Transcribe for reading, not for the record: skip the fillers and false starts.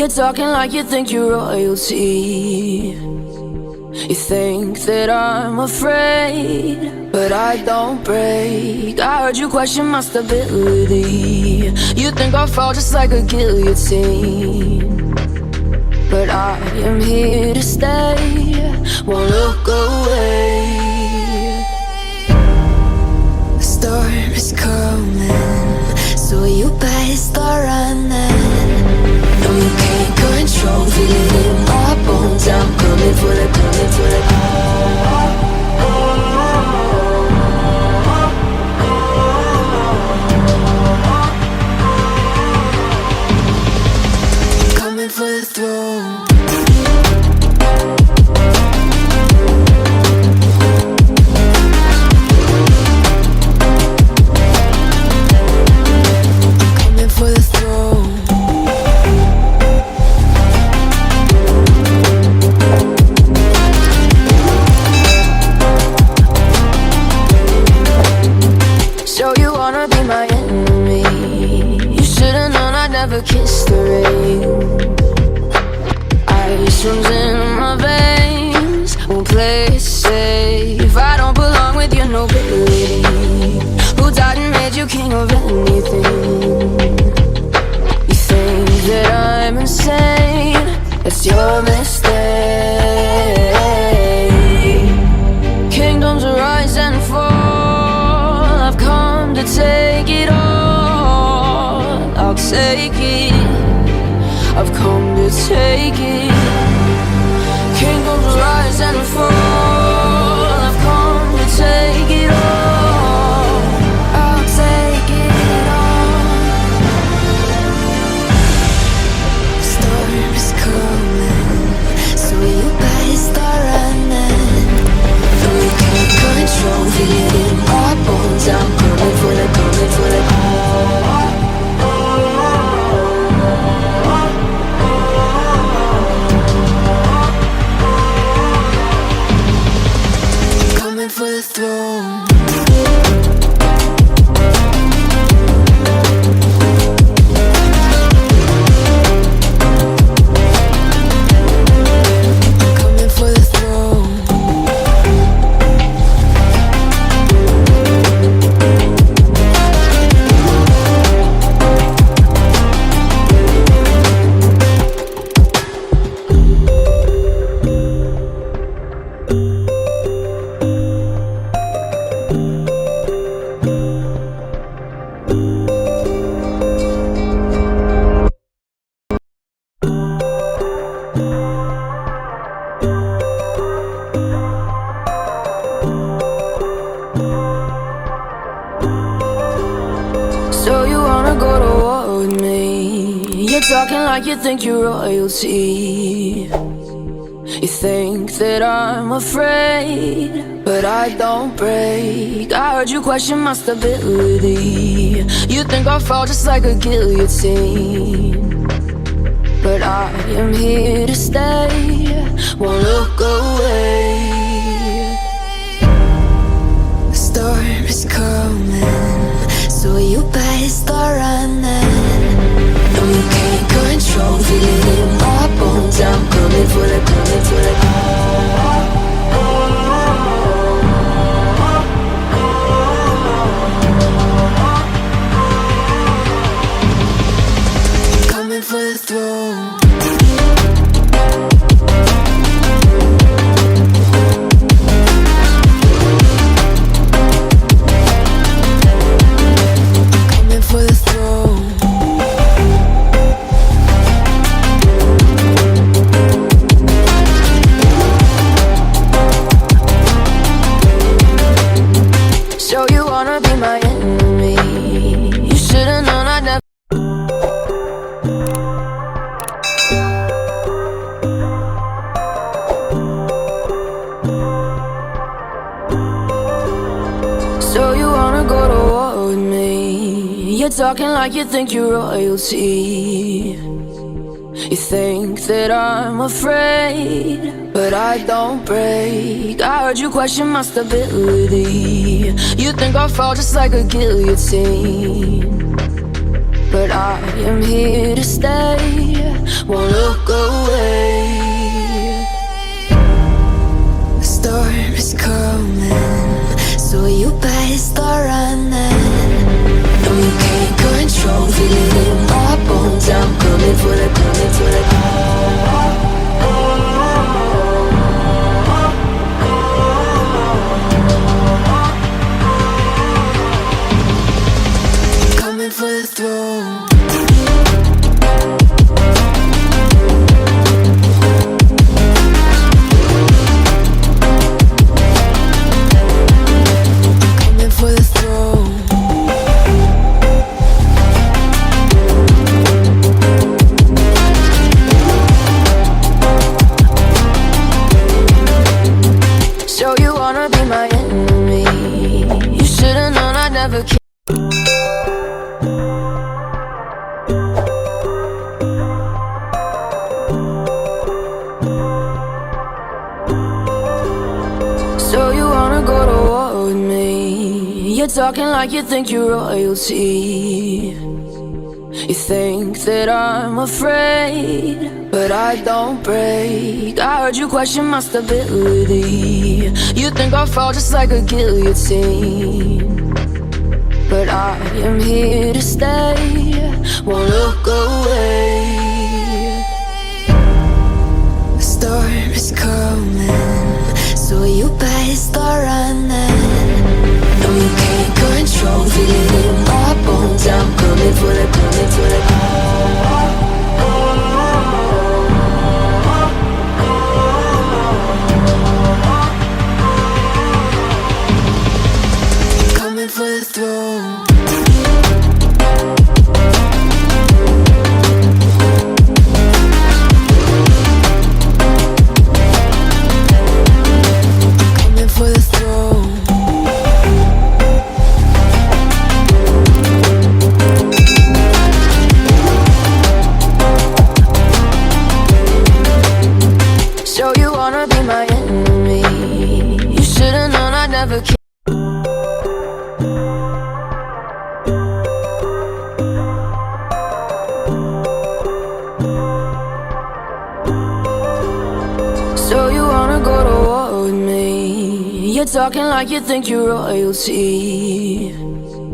You're talking like you think you're royalty. You think that I'm afraid, but I don't break. I heard you question my stability. You think I'll fall just like a guillotine, but I am here to stay, won't look away. The storm is coming, so you better start running. No, you can't control, feel it in my bones. I'm coming for the, coming for the. Coming for the throne. Kiss the rain. Ice runs in my veins. Won't play it safe. I don't belong with your nobility. Who died and made you king of anything? You think that I'm insane? That's your mistake. Kingdoms rise and fall. I've come to take it all. I'll take it, I've come to take it. Kingdoms rise and fall. I've come to take it all. I'll take it all. Storm is coming, so you better start running. No, you can't control, feel it in my bones. I'm coming for the, coming for the. For the throne. Coming for the throne. So you wanna go to war with me? You're talking like you think you're royalty. You think that I'm afraid, but I don't break. I heard you question my stability. You think I'll fall just like a guillotine, but I am here to stay, won't look away. The storm is coming, so you better start running. No, you can't control, feel it in my bones. I'm coming for the, coming for the. Coming for the throne. So you wanna go to war with me? You're talking like you think you're royalty. You think that I'm afraid, but I don't break. I heard you question my stability. You think I'll fall just like a guillotine, but I am here to stay, won't look away. The storm is coming, so you better start running. No, you can't control, feel it in my bones. I'm coming for the, coming for the. Coming for the throne. So you wanna go to war with me? You're talking like you think you're royalty. You think that I'm afraid, but I don't break. I heard you question my stability. You think I'll fall just like a guillotine, but I am here to stay, won't look away. The storm is coming, so you better start running. No, you can't control, feel it in my bones. I'm coming for the, coming for the. Coming for the throne. So you wanna go to war with me? You're talking like you think you're royalty.